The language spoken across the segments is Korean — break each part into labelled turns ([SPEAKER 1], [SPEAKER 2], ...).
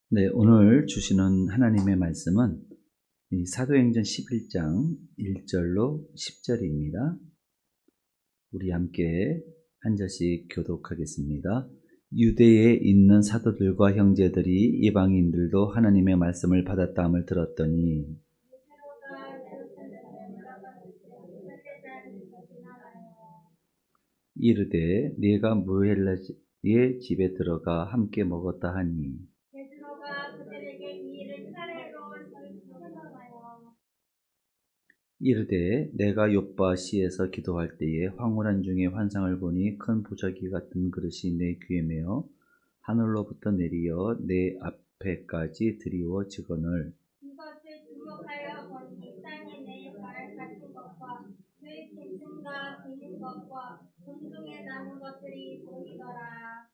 [SPEAKER 1] 네, 오늘 주시는 하나님의 말씀은 이 사도행전 11장 1절로 10절입니다. 우리 함께 한 절씩 교독하겠습니다. 유대에 있는 사도들과 형제들이 이방인들도 하나님의 말씀을 받았다함을 들었더니 이르되 네가 무헬라의 집에 들어가 함께 먹었다 하니
[SPEAKER 2] 베드로가 그들에게 이 일을 차례로 설명하여
[SPEAKER 1] 이르되 내가 욥바시에서 기도할 때에 황홀한 중에 환상을 보니 큰 보자기 같은 그릇이 내 귀에 매어 하늘로부터 내리어 내 앞에까지 드리워지거늘
[SPEAKER 2] 이것을 주목하여 보니 땅에 내 말 같은 것과 그의 짐승과 기는 것과 공중에 나는 것들이 보이더라.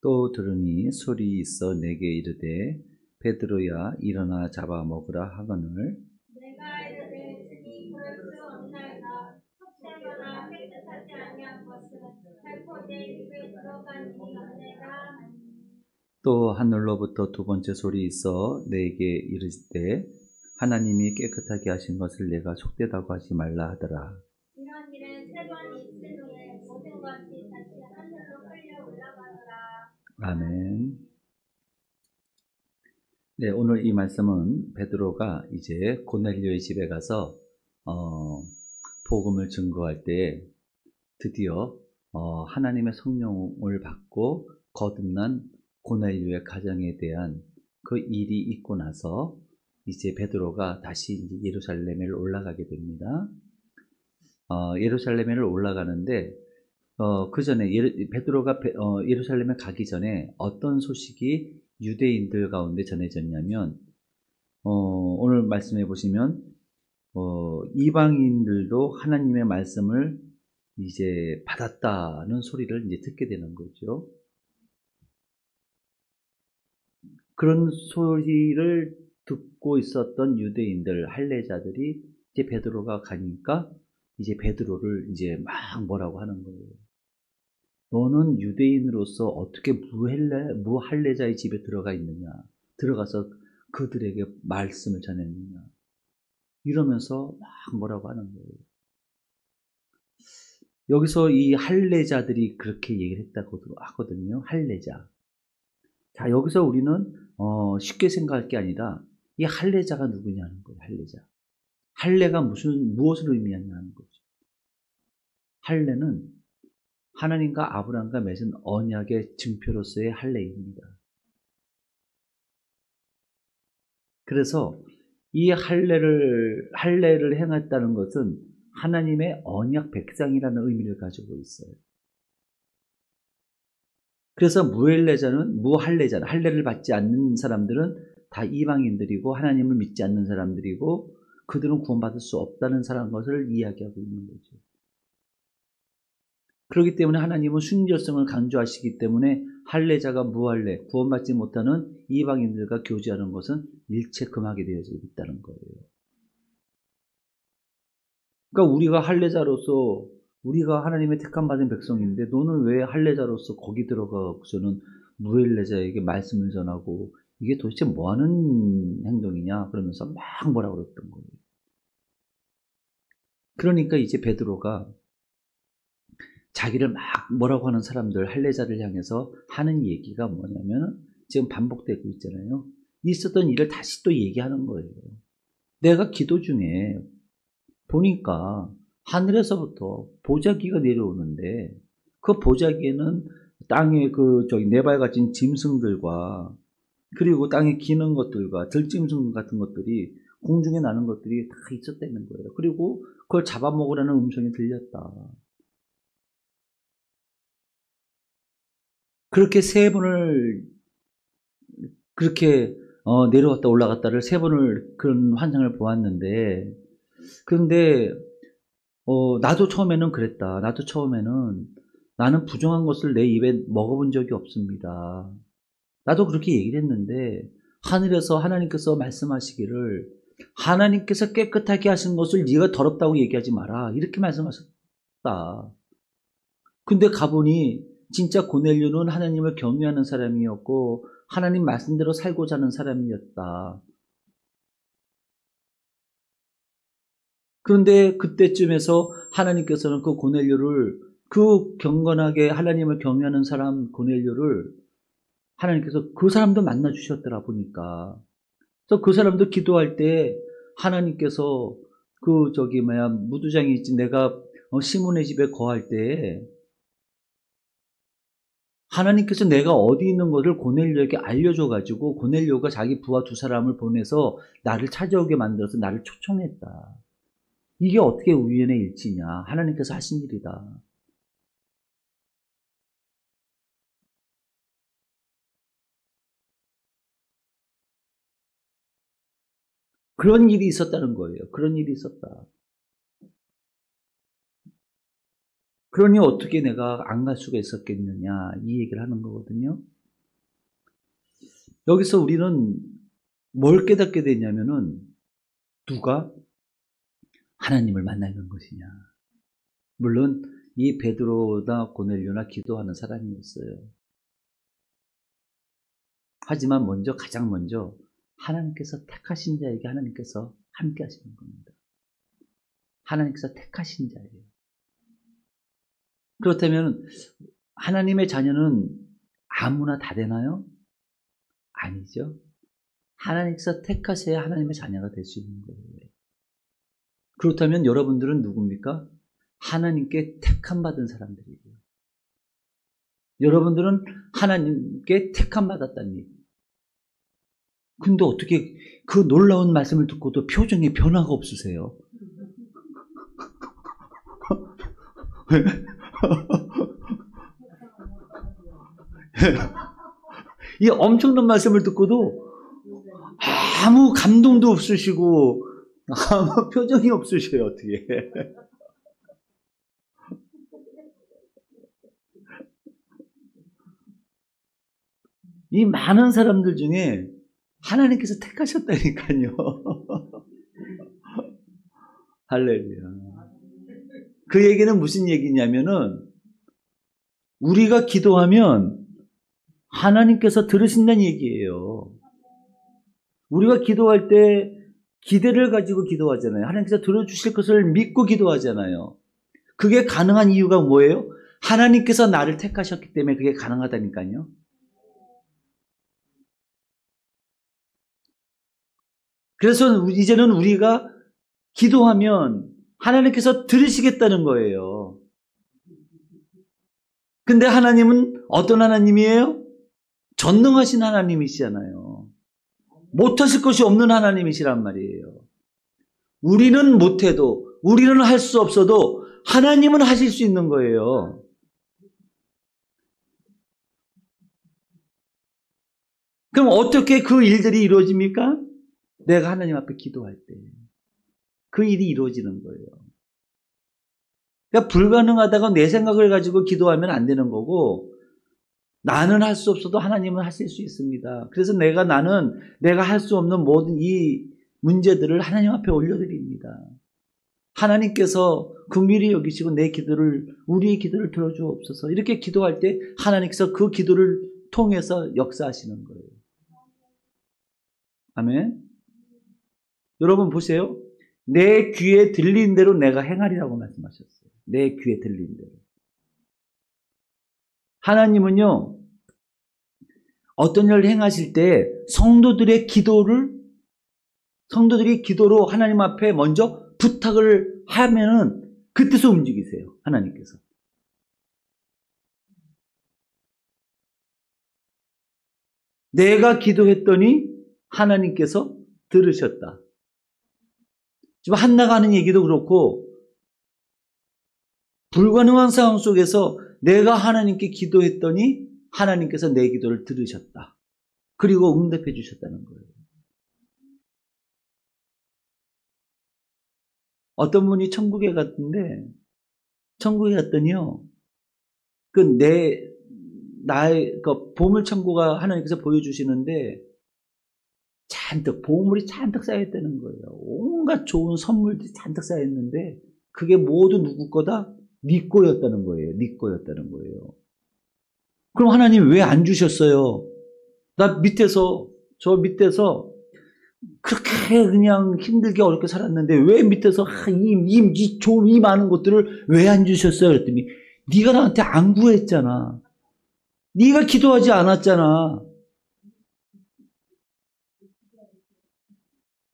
[SPEAKER 1] 또 들으니 소리 있어 내게 이르되 베드로야 일어나 잡아 먹으라 하거늘
[SPEAKER 2] 내가 이르되 주님 그럴 수 없나이다. 혹자마나 깨끗하지 아니한 것은 결코 내 입에 들어간 일이 없나이다 하니
[SPEAKER 1] 또 하늘로부터 두 번째 소리 있어 내게 이르되 하나님이 깨끗하게 하신 것을 내가 속되다고 하지 말라 하더라.
[SPEAKER 2] 이런 일은 세 번 있은 후에 모든 것이 다시 하늘로 끌려 올라가더라.
[SPEAKER 1] 아멘. 네, 오늘 이 말씀은 베드로가 이제 고넬료의 집에 가서 복음을 증거할 때 드디어 하나님의 성령을 받고 거듭난 고넬료의 가정에 대한 그 일이 있고 나서 이제 베드로가 다시 이제 예루살렘에 올라가게 됩니다. 예루살렘에 올라가는데 그 전에 베드로가 예루살렘에 가기 전에 어떤 소식이 유대인들 가운데 전해졌냐면 오늘 말씀해 보시면 이방인들도 하나님의 말씀을 이제 받았다는 소리를 이제 듣게 되는 거죠. 그런 소리를 듣고 있었던 유대인들 할례자들이 이제 베드로가 가니까 이제 베드로를 이제 막 뭐라고 하는 거예요. 너는 유대인으로서 어떻게 무할례자의 집에 들어가 있느냐? 들어가서 그들에게 말씀을 전했느냐? 이러면서 막 뭐라고 하는 거예요. 여기서 이 할례자들이 그렇게 얘기를 했다고 하거든요. 할례자. 자, 여기서 우리는 쉽게 생각할 게 아니라 이 할례자가 누구냐는 거예요. 할례자. 할례가 무엇을 의미하냐는 거죠. 할례는 하나님과 아브라함과 맺은 언약의 증표로서의 할례입니다. 그래서 이 할례를 행했다는 것은 하나님의 언약 백성이라는 의미를 가지고 있어요. 그래서 무할례자는 할례를 받지 않는 사람들은 다 이방인들이고 하나님을 믿지 않는 사람들이고 그들은 구원받을 수 없다는 것을 이야기하고 있는 거죠. 그렇기 때문에 하나님은 순결성을 강조하시기 때문에 할례자가 무할례, 구원받지 못하는 이방인들과 교제하는 것은 일체 금하게 되어져 있다는 거예요. 그러니까 우리가 할례자로서 우리가 하나님의 택함 받은 백성인데 너는 왜 할례자로서 거기 들어가고서는 무할례자에게 말씀을 전하고 이게 도대체 뭐하는 행동이냐 그러면서 막 뭐라고 그랬던 거예요. 그러니까 이제 베드로가 자기를 막 뭐라고 하는 사람들 할례자를 향해서 하는 얘기가 뭐냐면 지금 반복되고 있잖아요. 있었던 일을 다시 또 얘기하는 거예요. 내가 기도 중에 보니까 하늘에서부터 보자기가 내려오는데 그 보자기에는 땅에 네발 같은 짐승들과 그리고 땅에 기는 것들과 들짐승 같은 것들이 공중에 나는 것들이 다 있었다는 거예요. 그리고 그걸 잡아먹으라는 음성이 들렸다. 그렇게 세 번을 그렇게 내려왔다 올라갔다를 세 번을 그런 환상을 보았는데 그런데 나도 처음에는 그랬다. 나도 처음에는 나는 부정한 것을 내 입에 먹어본 적이 없습니다. 나도 그렇게 얘기를 했는데 하늘에서 하나님께서 말씀하시기를 하나님께서 깨끗하게 하신 것을 네가 더럽다고 얘기하지 마라. 이렇게 말씀하셨다. 근데 가보니 진짜 고넬료는 하나님을 경외하는 사람이었고 하나님 말씀대로 살고자 하는 사람이었다. 그런데 그때쯤에서 하나님께서는 그 고넬료를, 그 경건하게 하나님을 경외하는 사람 고넬료를 하나님께서 그 사람도 만나 주셨더라 보니까. 그래서 그 사람도 기도할 때 하나님께서 무두장이 있지, 내가 시몬의 집에 거할 때 하나님께서 내가 어디 있는 것을 고넬료에게 알려줘가지고 고넬료가 자기 부하 두 사람을 보내서 나를 찾아오게 만들어서 나를 초청했다. 이게 어떻게 우연의 일치냐? 하나님께서 하신 일이다. 그런 일이 있었다는 거예요. 그런 일이 있었다. 그러니 어떻게 내가 안 갈 수가 있었겠느냐, 이 얘기를 하는 거거든요. 여기서 우리는 뭘 깨닫게 되냐면은 누가 하나님을 만나는 것이냐. 물론 이 베드로나 고넬료나 기도하는 사람이었어요. 하지만 가장 먼저 하나님께서 택하신 자에게 하나님께서 함께 하시는 겁니다. 하나님께서 택하신 자예요. 그렇다면 하나님의 자녀는 아무나 다 되나요? 아니죠. 하나님께서 택하셔야 하나님의 자녀가 될 수 있는 거예요. 그렇다면 여러분들은 누굽니까? 하나님께 택함 받은 사람들이에요. 여러분들은 하나님께 택함 받았다는 얘기. 근데 어떻게 그 놀라운 말씀을 듣고도 표정에 변화가 없으세요? 왜? 이 엄청난 말씀을 듣고도 아무 감동도 없으시고 아무 표정이 없으셔요. 어떻게? 이 많은 사람들 중에 하나님께서 택하셨다니까요. 할렐루야. 그 얘기는 무슨 얘기냐면은 우리가 기도하면 하나님께서 들으신다는 얘기예요. 우리가 기도할 때 기대를 가지고 기도하잖아요. 하나님께서 들어주실 것을 믿고 기도하잖아요. 그게 가능한 이유가 뭐예요? 하나님께서 나를 택하셨기 때문에 그게 가능하다니까요. 그래서 이제는 우리가 기도하면 하나님께서 들으시겠다는 거예요. 근데 하나님은 어떤 하나님이에요? 전능하신 하나님이시잖아요. 못하실 것이 없는 하나님이시란 말이에요. 우리는 못해도, 우리는 할 수 없어도 하나님은 하실 수 있는 거예요. 그럼 어떻게 그 일들이 이루어집니까? 내가 하나님 앞에 기도할 때 그 일이 이루어지는 거예요. 그러니까 불가능하다고 내 생각을 가지고 기도하면 안 되는 거고, 나는 할 수 없어도 하나님은 하실 수 있습니다. 그래서 내가 할 수 없는 모든 이 문제들을 하나님 앞에 올려드립니다. 하나님께서 긍휼히 여기시고 우리의 기도를 들어주옵소서. 이렇게 기도할 때 하나님께서 그 기도를 통해서 역사하시는 거예요. 아멘. 여러분 보세요. 내 귀에 들린 대로 내가 행하리라고 말씀하셨어요. 내 귀에 들린 대로. 하나님은요, 어떤 일을 행하실 때 성도들이 기도로 하나님 앞에 먼저 부탁을 하면은 그때서 움직이세요. 하나님께서. 내가 기도했더니 하나님께서 들으셨다. 지금 한나가 하는 얘기도 그렇고, 불가능한 상황 속에서 내가 하나님께 기도했더니 하나님께서 내 기도를 들으셨다. 그리고 응답해 주셨다는 거예요. 어떤 분이 천국에 갔던데, 천국에 갔더니요, 나의 보물창고가 하나님께서 보여주시는데, 보물이 잔뜩 쌓여있다는 거예요. 온갖 좋은 선물들이 잔뜩 쌓여있는데, 그게 모두 누구 거다? 네 거였다는 거예요. 네 거였다는 거예요. 그럼 하나님 왜 안 주셨어요? 나 저 밑에서 그렇게 그냥 힘들게 어렵게 살았는데 왜 밑에서 이 많은 것들을 왜 안 주셨어요? 그랬더니 네가 나한테 안 구했잖아. 네가 기도하지 않았잖아.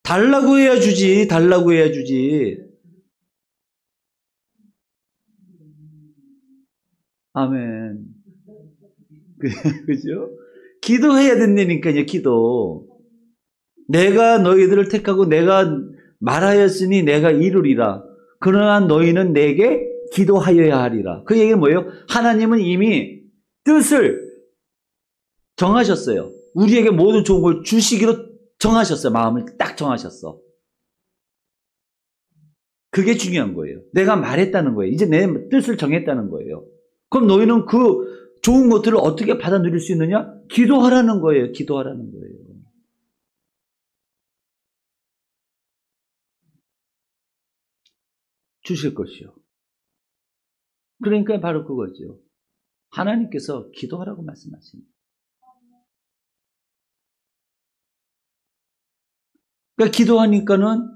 [SPEAKER 1] 달라고 해야 주지. 달라고 해야 주지. 아멘. 그죠? 기도해야 된다니까요, 기도. 내가 너희들을 택하고 내가 말하였으니 내가 이루리라. 그러나 너희는 내게 기도하여야 하리라. 그 얘기는 뭐예요? 하나님은 이미 뜻을 정하셨어요. 우리에게 모든 좋은 걸 주시기로 정하셨어요. 마음을 딱 정하셨어. 그게 중요한 거예요. 내가 말했다는 거예요. 이제 내 뜻을 정했다는 거예요. 그럼 너희는 그 좋은 것들을 어떻게 받아 누릴 수 있느냐? 기도하라는 거예요. 기도하라는 거예요. 주실 것이요. 그러니까 바로 그거죠. 하나님께서 기도하라고 말씀하십니다. 그러니까 기도하니까는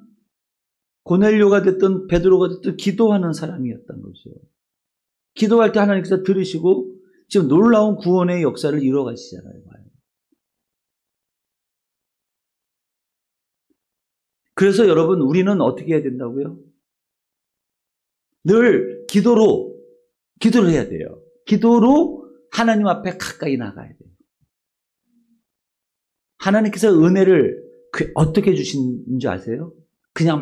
[SPEAKER 1] 고넬료가 됐든 베드로가 됐든 기도하는 사람이었던 거죠. 기도할 때 하나님께서 들으시고 지금 놀라운 구원의 역사를 이루어 가시잖아요. 그래서 여러분 우리는 어떻게 해야 된다고요? 늘 기도를 해야 돼요. 기도로 하나님 앞에 가까이 나가야 돼요. 하나님께서 은혜를 어떻게 주시는 줄 아세요? 그냥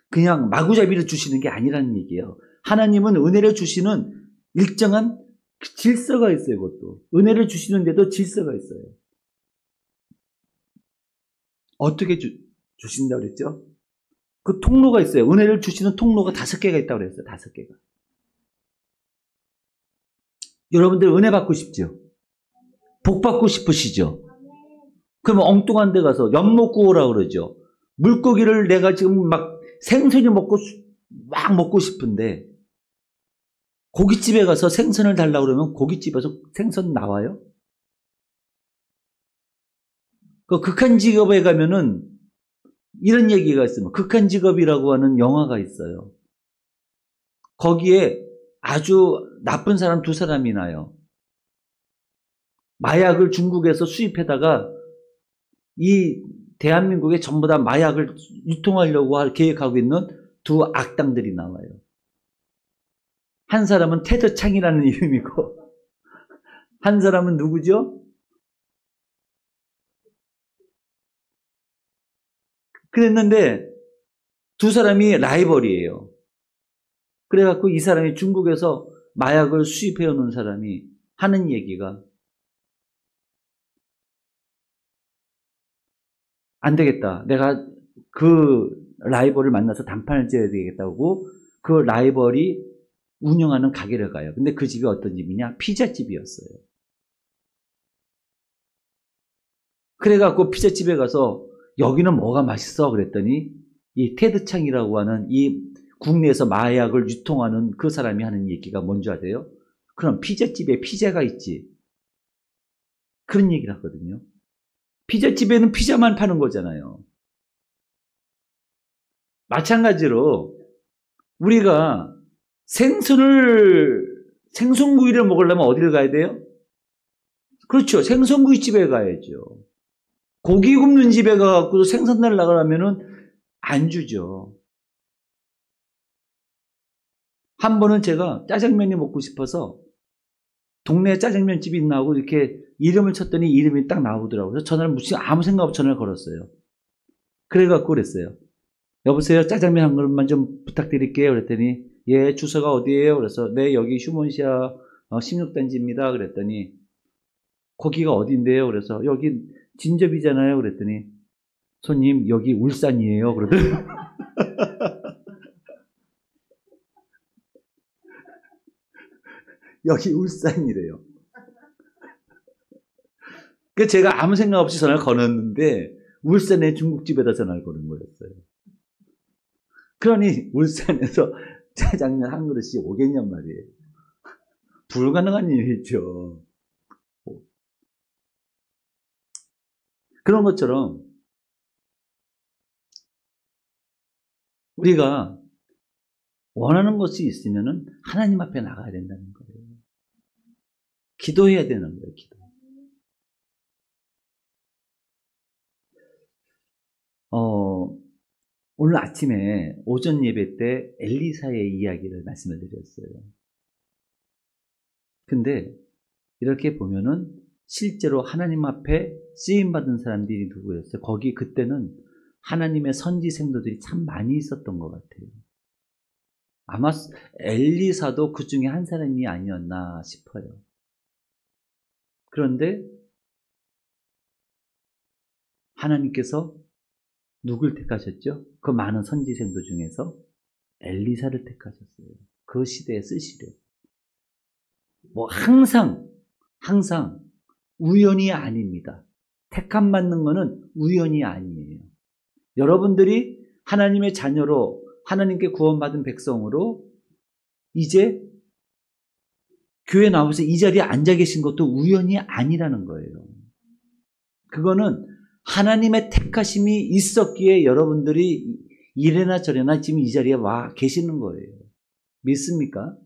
[SPEAKER 1] 그냥 마구잡이로 주시는 게 아니라는 얘기예요. 하나님은 은혜를 주시는 일정한 질서가 있어요. 그것도. 은혜를 주시는데도 질서가 있어요. 어떻게 주신다고 그랬죠? 그 통로가 있어요. 은혜를 주시는 통로가 5개가 있다고 그랬어요. 5개가. 여러분들 은혜 받고 싶죠? 복 받고 싶으시죠? 그러면 엉뚱한 데 가서 연못 구워라 그러죠. 물고기를 내가 지금 막 생선이 막 먹고 싶은데 고깃집에 가서 생선을 달라고 그러면 고깃집에서 생선 나와요? 그 극한 직업에 가면은 이런 얘기가 있어요. 극한 직업이라고 하는 영화가 있어요. 거기에 아주 나쁜 사람 2사람이 나요. 마약을 중국에서 수입해다가 이 대한민국에 전부 다 마약을 유통하려고 계획하고 있는 2 악당들이 나와요. 한 사람은 테드 창이라는 이름이고 한 사람은 누구죠? 그랬는데 2사람이 라이벌이에요. 그래갖고 이 사람이 중국에서 마약을 수입해오는 사람이 하는 얘기가 안 되겠다. 내가 그 라이벌을 만나서 단판을 지어야 되겠다고 그 라이벌이 운영하는 가게를 가요. 근데 그 집이 어떤 집이냐? 피자집이었어요. 그래갖고 피자집에 가서 여기는 뭐가 맛있어? 그랬더니 이 테드 창이라고 하는 이 국내에서 마약을 유통하는 그 사람이 하는 얘기가 뭔지 아세요? 그럼 피자집에 피자가 있지. 그런 얘기를 하거든요. 피자집에는 피자만 파는 거잖아요. 마찬가지로 우리가 생선구이를 먹으려면 어디를 가야 돼요? 그렇죠. 생선구이집에 가야죠. 고기 굽는 집에 가서 생선 달라고 하면은 안 주죠. 한 번은 제가 짜장면이 먹고 싶어서 동네에 짜장면집이 있나 하고 이렇게 이름을 쳤더니 이름이 딱 나오더라고요. 그래서 전화를 아무 생각 없이 전화를 걸었어요. 그래갖고 그랬어요. 여보세요, 짜장면 한 그릇만 좀 부탁드릴게요. 그랬더니 예, 주소가 어디예요? 그래서 네, 여기 휴먼시아 16단지입니다. 그랬더니 거기가 어딘데요? 그래서 여기 진접이잖아요. 그랬더니 손님 여기 울산이에요. 그러더라고요. 여기 울산이래요. 그래서 제가 아무 생각 없이 전화를 걸었는데 울산의 중국집에다 전화를 거는 거였어요. 그러니 울산에서 짜장면 한 그릇이 오겠냔 말이에요. 불가능한 일이죠. 그런 것처럼 우리가 원하는 것이 있으면은 하나님 앞에 나가야 된다는 거예요. 기도해야 되는 거예요, 기도. 오늘 아침에 오전 예배 때 엘리사의 이야기를 말씀을 드렸어요. 근데 이렇게 보면은 실제로 하나님 앞에 쓰임받은 사람들이 누구였어요? 거기 그때는 하나님의 선지 생도들이 참 많이 있었던 것 같아요. 아마 엘리사도 그 중에 한 사람이 아니었나 싶어요. 그런데 하나님께서 누굴 택하셨죠? 그 많은 선지생도 중에서 엘리사를 택하셨어요. 그 시대에 쓰시려. 항상 우연이 아닙니다. 택함 받는 거는 우연이 아니에요. 여러분들이 하나님의 자녀로 하나님께 구원받은 백성으로 이제 교회 나와서 이 자리에 앉아 계신 것도 우연이 아니라는 거예요. 그거는 하나님의 택하심이 있었기에 여러분들이 이래나 저래나 지금 이 자리에 와 계시는 거예요. 믿습니까?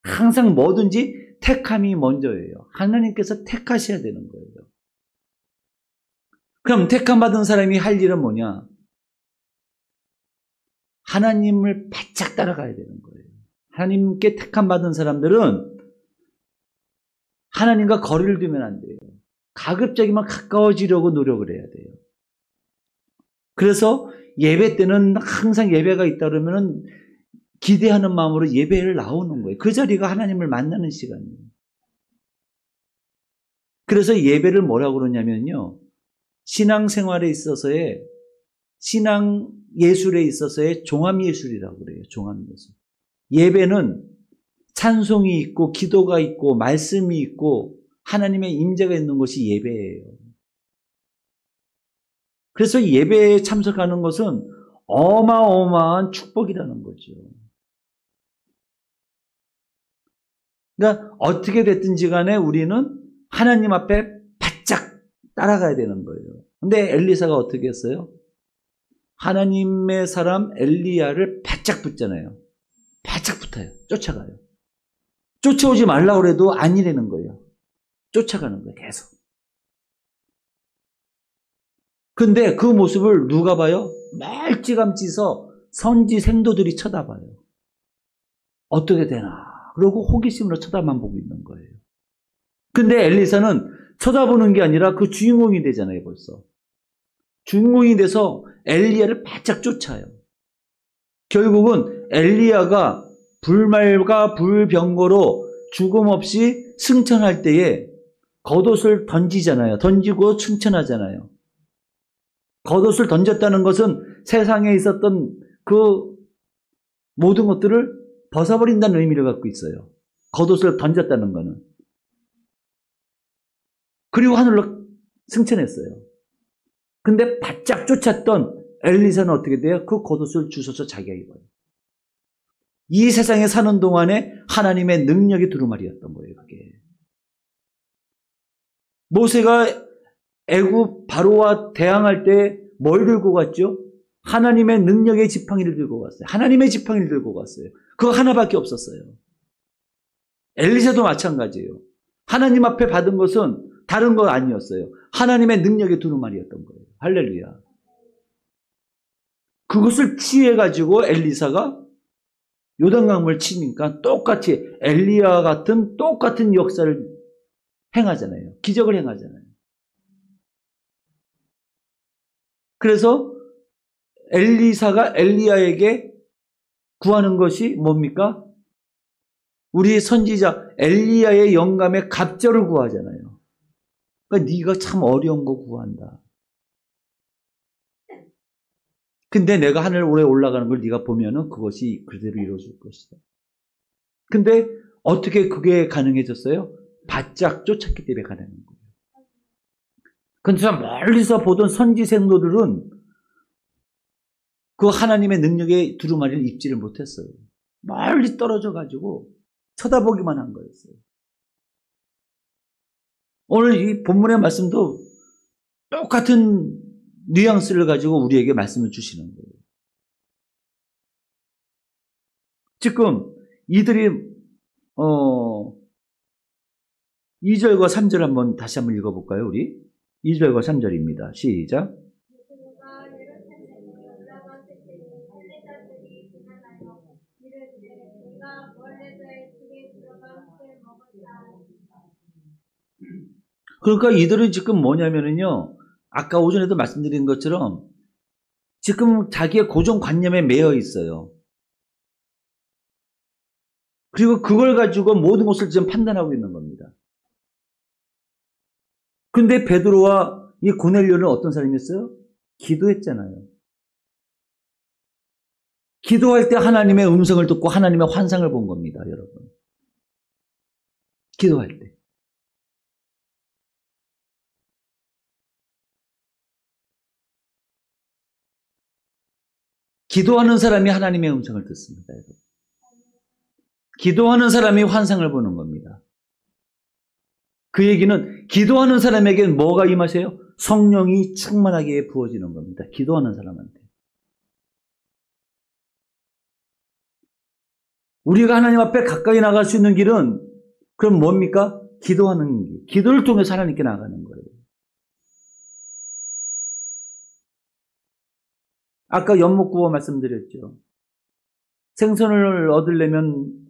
[SPEAKER 1] 항상 뭐든지 택함이 먼저예요. 하나님께서 택하셔야 되는 거예요. 그럼 택함 받은 사람이 할 일은 뭐냐? 하나님을 바짝 따라가야 되는 거예요. 하나님께 택함 받은 사람들은 하나님과 거리를 두면 안 돼요. 가급적이면 가까워지려고 노력을 해야 돼요. 그래서 예배 때는 항상 예배가 있다 그러면 기대하는 마음으로 예배를 나오는 거예요. 그 자리가 하나님을 만나는 시간이에요. 그래서 예배를 뭐라고 그러냐면요. 신앙생활에 있어서의 신앙 예술에 있어서의 종합예술이라고 그래요. 종합예술. 예배는 찬송이 있고 기도가 있고 말씀이 있고 하나님의 임재가 있는 것이 예배예요. 그래서 예배에 참석하는 것은 어마어마한 축복이라는 거죠. 그러니까 어떻게 됐든지 간에 우리는 하나님 앞에 바짝 따라가야 되는 거예요. 근데 엘리사가 어떻게 했어요? 하나님의 사람 엘리야를 바짝 붙잖아요. 바짝 붙어요. 쫓아가요. 쫓아오지 말라고 해도 아니라는 거예요. 쫓아가는 거예요. 계속. 근데 그 모습을 누가 봐요? 멀찌감치서 선지 생도들이 쳐다봐요. 어떻게 되나? 그러고 호기심으로 쳐다만 보고 있는 거예요. 근데 엘리사는 쳐다보는 게 아니라 그 주인공이 되잖아요, 벌써. 주인공이 돼서 엘리야를 바짝 쫓아요. 결국은 엘리야가 불말과 불병거로 죽음 없이 승천할 때에 겉옷을 던지잖아요. 던지고 승천하잖아요. 겉옷을 던졌다는 것은 세상에 있었던 그 모든 것들을 벗어버린다는 의미를 갖고 있어요. 겉옷을 던졌다는 것은. 그리고 하늘로 승천했어요. 근데 바짝 쫓았던 엘리사는 어떻게 돼요? 그 겉옷을 주워서 자기가 입어요. 이 세상에 사는 동안에 하나님의 능력이 두루마리였던 거예요. 그게. 모세가 애굽 바로와 대항할 때 뭘 들고 갔죠? 하나님의 능력의 지팡이를 들고 갔어요. 하나님의 지팡이를 들고 갔어요. 그거 하나밖에 없었어요. 엘리사도 마찬가지예요. 하나님 앞에 받은 것은 다른 거 아니었어요. 하나님의 능력의 두루마리였던 거예요. 할렐루야. 그것을 취해가지고 엘리사가 요단강을 치니까 똑같이 엘리야 같은 똑같은 역사를 행하잖아요. 기적을 행하잖아요. 그래서 엘리사가 엘리야에게 구하는 것이 뭡니까? 우리 선지자 엘리야의 영감의 갑절을 구하잖아요. 그러니까 네가 참 어려운 거 구한다. 근데 내가 하늘 오래 올라가는 걸 네가 보면은 그것이 그대로 이루어질 것이다. 근데 어떻게 그게 가능해졌어요? 바짝 쫓았기 때문에 가능한 거예요. 근데 멀리서 보던 선지 생도들은 그 하나님의 능력의 두루마리를 입지를 못했어요. 멀리 떨어져 가지고 쳐다보기만 한 거였어요. 오늘 이 본문의 말씀도 똑같은 뉘앙스를 가지고 우리에게 말씀을 주시는 거예요. 지금 이들이 2절과 3절 다시 한번 읽어볼까요, 우리? 2절과 3절입니다. 시작.
[SPEAKER 2] 베드로가 예루살렘에 올라갔을 때에 할례자들이 비난하여 이르되 내가 원래들 집에 들어가 함께 먹었다.
[SPEAKER 1] 그러니까 이들은 지금 뭐냐면은요, 아까 오전에도 말씀드린 것처럼 지금 자기의 고정관념에 매여 있어요. 그리고 그걸 가지고 모든 것을 지금 판단하고 있는 겁니다. 근데 베드로와 이 고넬료는 어떤 사람이었어요? 기도했잖아요. 기도할 때 하나님의 음성을 듣고 하나님의 환상을 본 겁니다, 여러분. 기도할 때. 기도하는 사람이 하나님의 음성을 듣습니다, 여러분. 기도하는 사람이 환상을 보는 겁니다. 그 얘기는 기도하는 사람에게는 뭐가 임하세요? 성령이 충만하게 부어지는 겁니다. 기도하는 사람한테. 우리가 하나님 앞에 가까이 나갈 수 있는 길은 그럼 뭡니까? 기도하는 길. 기도를 통해서 하나님께 나가는 거예요. 아까 연못구워 말씀드렸죠. 생선을 얻으려면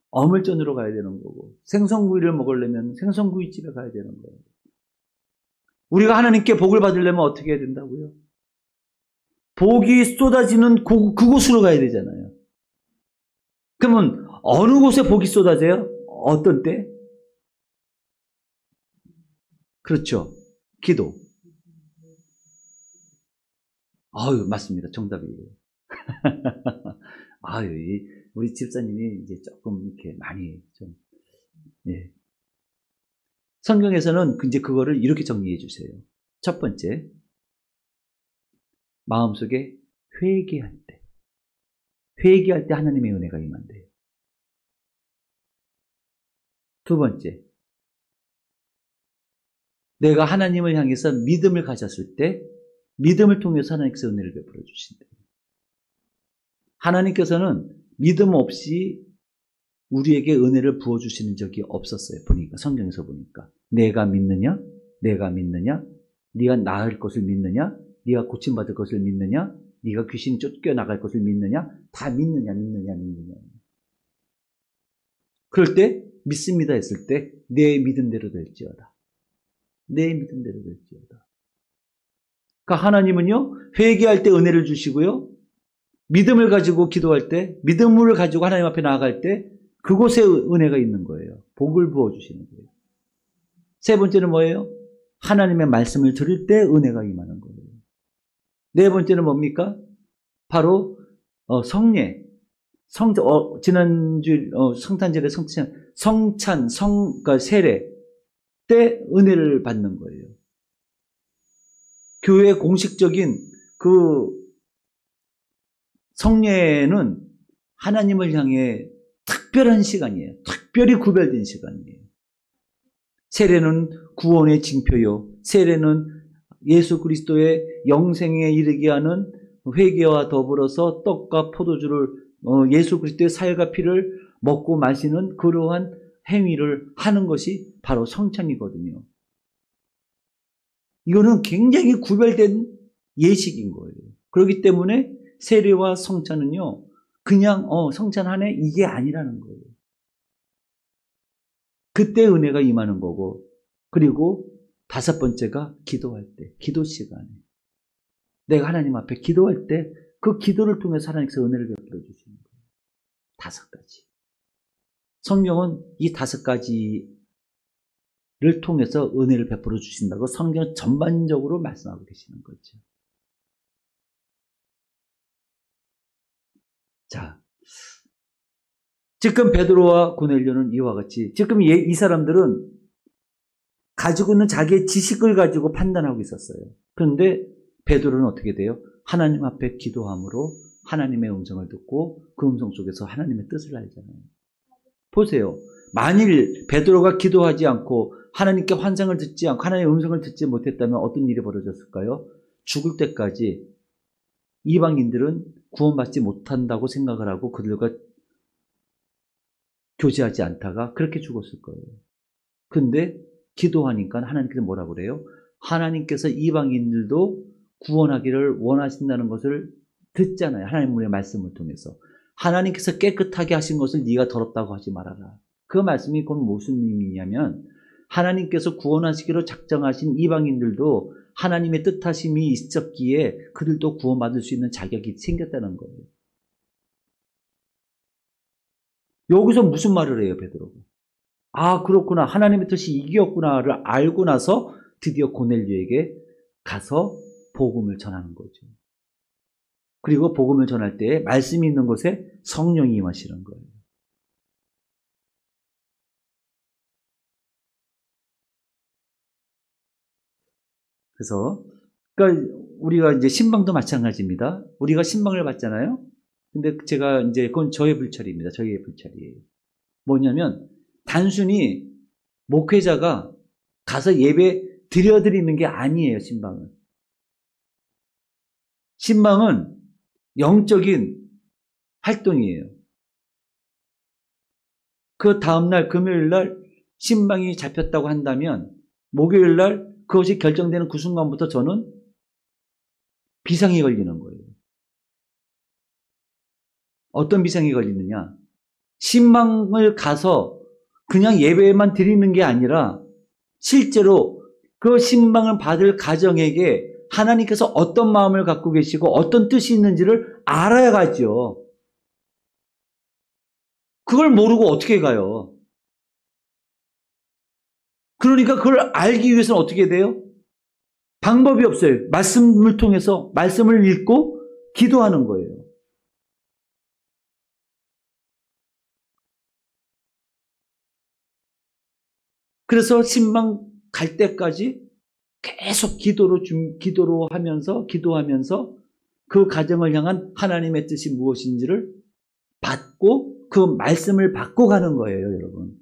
[SPEAKER 1] 어물전으로 가야 되는 거고, 생선구이를 먹으려면 생선구이집에 가야 되는 거예요. 우리가 하나님께 복을 받으려면 어떻게 해야 된다고요? 복이 쏟아지는 그곳으로 가야 되잖아요. 그러면 어느 곳에 복이 쏟아져요? 어떤 때? 그렇죠. 기도. 아유, 맞습니다. 정답이에요. 아유, 우리 집사님이 이제 조금 이렇게 많이 좀, 예. 성경에서는 이제 그거를 이렇게 정리해 주세요. 첫 번째, 마음속에 회개할 때. 회개할 때 하나님의 은혜가 임한대요. 두 번째, 내가 하나님을 향해서 믿음을 가졌을 때 믿음을 통해서 하나님께서 은혜를 베풀어 주신대요. 하나님께서는 믿음 없이 우리에게 은혜를 부어주시는 적이 없었어요. 보니까 성경에서 보니까 내가 믿느냐? 내가 믿느냐? 네가 나을 것을 믿느냐? 네가 고침받을 것을 믿느냐? 네가 귀신 쫓겨나갈 것을 믿느냐? 다 믿느냐? 그럴 때 믿습니다 했을 때 내 믿음대로 될지어다. 내 믿음대로 될지어다. 그러니까 하나님은요, 회개할 때 은혜를 주시고요, 믿음을 가지고 기도할 때, 믿음을 가지고 하나님 앞에 나아갈 때 그곳에 은혜가 있는 거예요. 복을 부어주시는 거예요. 세 번째는 뭐예요? 하나님의 말씀을 들을 때 은혜가 임하는 거예요. 네 번째는 뭡니까? 바로 성례. 지난주 성탄절에 그러니까 세례 때 은혜를 받는 거예요. 교회의 공식적인 그 성례는 하나님을 향해 특별한 시간이에요. 특별히 구별된 시간이에요. 세례는 구원의 징표요. 세례는 예수 그리스도의 영생에 이르게 하는 회개와 더불어서 떡과 포도주를 예수 그리스도의 살과 피를 먹고 마시는 그러한 행위를 하는 것이 바로 성찬이거든요. 이거는 굉장히 구별된 예식인 거예요. 그렇기 때문에 세례와 성찬은요, 그냥 성찬하네 이게 아니라는 거예요. 그때 은혜가 임하는 거고, 그리고 다섯 번째가 기도할 때, 기도 시간에 내가 하나님 앞에 기도할 때 그 기도를 통해서 하나님께서 은혜를 베풀어 주시는 거예요. 다섯 가지. 성경은 이 다섯 가지를 통해서 은혜를 베풀어 주신다고 성경 전반적으로 말씀하고 계시는 거죠. 자, 지금 베드로와 고넬료는 이와 같이 지금 이 사람들은 가지고 있는 자기의 지식을 가지고 판단하고 있었어요. 그런데 베드로는 어떻게 돼요? 하나님 앞에 기도함으로 하나님의 음성을 듣고 그 음성 속에서 하나님의 뜻을 알잖아요. 보세요. 만일 베드로가 기도하지 않고 하나님께 환상을 듣지 않고 하나님의 음성을 듣지 못했다면 어떤 일이 벌어졌을까요? 죽을 때까지 이방인들은 구원받지 못한다고 생각을 하고 그들과 교제하지 않다가 그렇게 죽었을 거예요. 근데 기도하니까 하나님께서 뭐라고 그래요? 하나님께서 이방인들도 구원하기를 원하신다는 것을 듣잖아요. 하나님의 말씀을 통해서. 하나님께서 깨끗하게 하신 것을 네가 더럽다고 하지 말아라. 그 말씀이 그건 무슨 의미냐면 하나님께서 구원하시기로 작정하신 이방인들도 하나님의 뜻하심이 있었기에 그들도 구원받을 수 있는 자격이 생겼다는 거예요. 여기서 무슨 말을 해요, 베드로가? 아, 그렇구나. 하나님의 뜻이 이기였구나를 알고 나서 드디어 고넬료에게 가서 복음을 전하는 거죠. 그리고 복음을 전할 때 말씀이 있는 곳에 성령이 임하시는 거예요. 그래서 그러니까 우리가 이제 신방도 마찬가지입니다. 우리가 신방을 받잖아요. 근데 제가 이제 그건 저의 불찰입니다. 저희의 불찰이에요. 뭐냐면 단순히 목회자가 가서 예배 드려드리는 게 아니에요. 신방은. 신방은 영적인 활동이에요. 그 다음날 금요일날 신방이 잡혔다고 한다면 목요일날 그것이 결정되는 그 순간부터 저는 비상이 걸리는 거예요. 어떤 비상이 걸리느냐? 신방을 가서 그냥 예배만 드리는 게 아니라 실제로 그 신방을 받을 가정에게 하나님께서 어떤 마음을 갖고 계시고 어떤 뜻이 있는지를 알아야 가죠. 그걸 모르고 어떻게 가요? 그러니까 그걸 알기 위해서는 어떻게 돼요? 방법이 없어요. 말씀을 통해서 말씀을 읽고 기도하는 거예요. 그래서 신방 갈 때까지 계속 기도로 하면서 기도하면서 그 가정을 향한 하나님의 뜻이 무엇인지를 받고 그 말씀을 받고 가는 거예요, 여러분.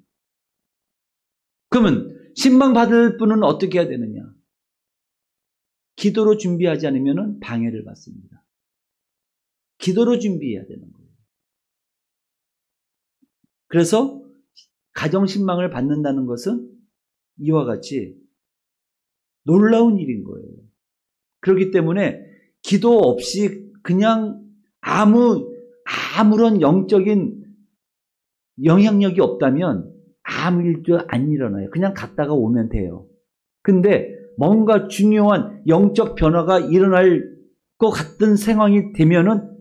[SPEAKER 1] 그러면 신방 받을 분은 어떻게 해야 되느냐? 기도로 준비하지 않으면 방해를 받습니다. 기도로 준비해야 되는 거예요. 그래서 가정 신방을 받는다는 것은 이와 같이 놀라운 일인 거예요. 그렇기 때문에 기도 없이 그냥 아무런 영적인 영향력이 없다면 아무 일도 안 일어나요. 그냥 갔다가 오면 돼요. 근데 뭔가 중요한 영적 변화가 일어날 것 같은 상황이 되면은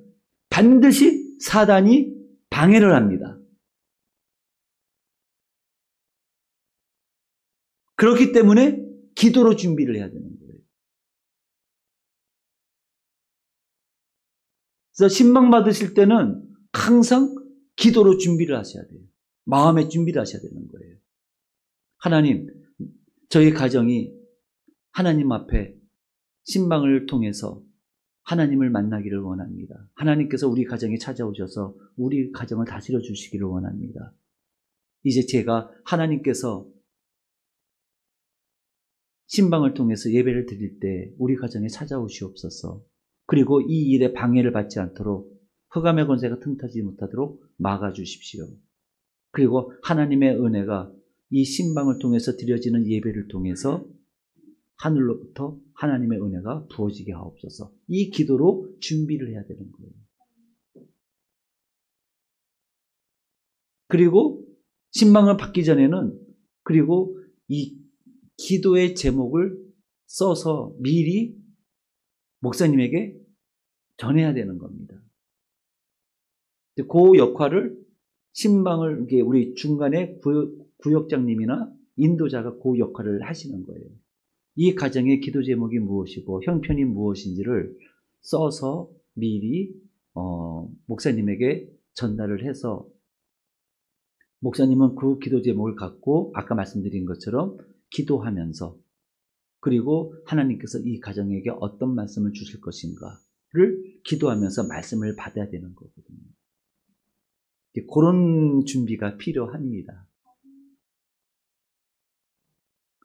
[SPEAKER 1] 반드시 사단이 방해를 합니다. 그렇기 때문에 기도로 준비를 해야 되는 거예요. 그래서 신방 받으실 때는 항상 기도로 준비를 하셔야 돼요. 마음의 준비를 하셔야 되는 거예요. 하나님, 저희 가정이 하나님 앞에 신방을 통해서 하나님을 만나기를 원합니다. 하나님께서 우리 가정에 찾아오셔서 우리 가정을 다스려 주시기를 원합니다. 이제 제가 하나님께서 신방을 통해서 예배를 드릴 때 우리 가정에 찾아오시옵소서. 그리고 이 일에 방해를 받지 않도록 흑암의 권세가 틈타지 못하도록 막아주십시오. 그리고 하나님의 은혜가 이 신방을 통해서 드려지는 예배를 통해서 하늘로부터 하나님의 은혜가 부어지게 하옵소서. 이 기도로 준비를 해야 되는 거예요. 그리고 신방을 받기 전에는 그리고 이 기도의 제목을 써서 미리 목사님에게 전해야 되는 겁니다. 그 역할을 신방을 우리 중간에 구역장님이나 인도자가 그 역할을 하시는 거예요. 이 가정의 기도 제목이 무엇이고 형편이 무엇인지를 써서 미리 목사님에게 전달을 해서 목사님은 그 기도 제목을 갖고 아까 말씀드린 것처럼 기도하면서 그리고 하나님께서 이 가정에게 어떤 말씀을 주실 것인가를 기도하면서 말씀을 받아야 되는 거거든요. 그런 준비가 필요합니다.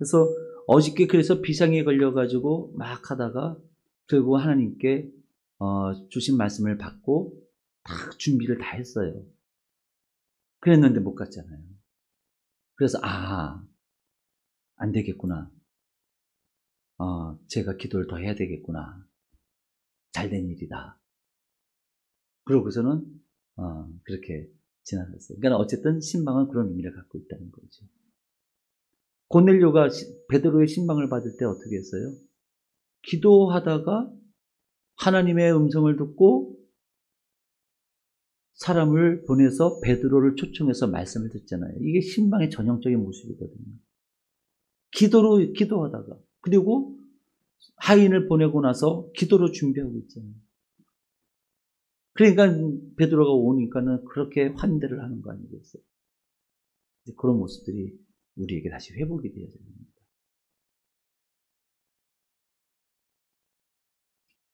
[SPEAKER 1] 그래서 어저께 그래서 비상에 걸려가지고 막 하다가 결국 하나님께 주신 말씀을 받고 다 준비를 다 했어요. 그랬는데 못 갔잖아요. 그래서 안 되겠구나. 제가 기도를 더 해야 되겠구나. 잘된 일이다. 그러고서는 그렇게 지나갔어요. 그러니까 어쨌든 신방은 그런 의미를 갖고 있다는 거죠. 고넬료가 베드로의 신방을 받을 때 어떻게 했어요? 기도하다가 하나님의 음성을 듣고 사람을 보내서 베드로를 초청해서 말씀을 듣잖아요. 이게 신방의 전형적인 모습이거든요. 기도하다가 그리고 하인을 보내고 나서 기도로 준비하고 있잖아요. 그러니까 베드로가 오니까는 그렇게 환대를 하는 거 아니겠어요? 그런 모습들이 우리에게 다시 회복이 되어야 됩니다.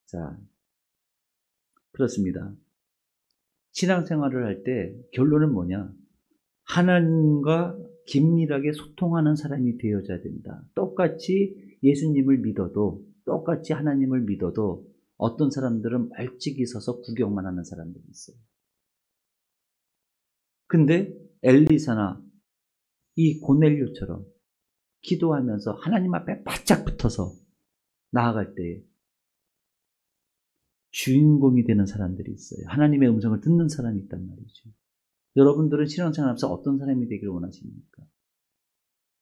[SPEAKER 1] 자, 그렇습니다. 신앙생활을 할 때 결론은 뭐냐? 하나님과 긴밀하게 소통하는 사람이 되어져야 된다. 똑같이 예수님을 믿어도, 똑같이 하나님을 믿어도 어떤 사람들은 멀찍이 서서 구경만 하는 사람들이 있어요. 근데 엘리사나 이 고넬료처럼 기도하면서 하나님 앞에 바짝 붙어서 나아갈 때 주인공이 되는 사람들이 있어요. 하나님의 음성을 듣는 사람이 있단 말이죠. 여러분들은 신앙생활하면서 어떤 사람이 되기를 원하십니까?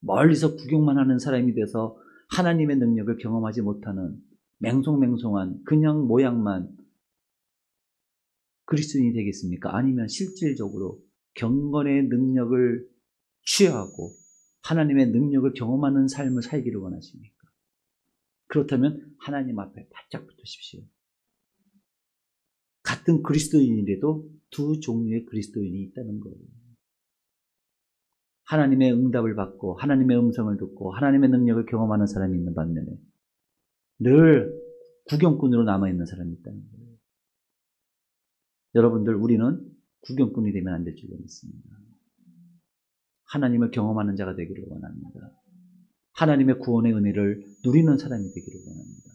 [SPEAKER 1] 멀리서 구경만 하는 사람이 돼서 하나님의 능력을 경험하지 못하는 맹송맹송한 그냥 모양만 그리스도인이 되겠습니까? 아니면 실질적으로 경건의 능력을 취하고 하나님의 능력을 경험하는 삶을 살기를 원하십니까? 그렇다면 하나님 앞에 바짝 붙으십시오. 같은 그리스도인이라도 두 종류의 그리스도인이 있다는 거예요. 하나님의 응답을 받고 하나님의 음성을 듣고 하나님의 능력을 경험하는 사람이 있는 반면에 늘 구경꾼으로 남아있는 사람이 있다는 거예요. 여러분들, 우리는 구경꾼이 되면 안 될 줄 믿습니다. 하나님을 경험하는 자가 되기를 원합니다. 하나님의 구원의 은혜를 누리는 사람이 되기를 원합니다.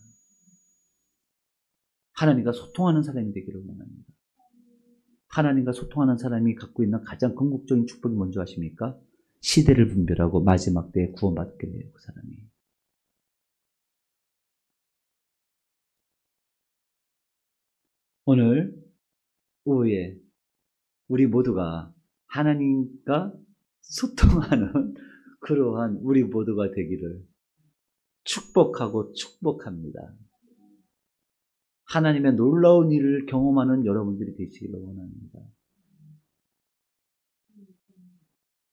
[SPEAKER 1] 하나님과 소통하는 사람이 되기를 원합니다. 하나님과 소통하는 사람이 갖고 있는 가장 궁극적인 축복이 뭔지 아십니까? 시대를 분별하고 마지막 때에 구원받게 돼요, 그 사람이. 오늘 오후에 우리 모두가 하나님과 소통하는 그러한 우리 모두가 되기를 축복하고 축복합니다. 하나님의 놀라운 일을 경험하는 여러분들이 되시기를 원합니다.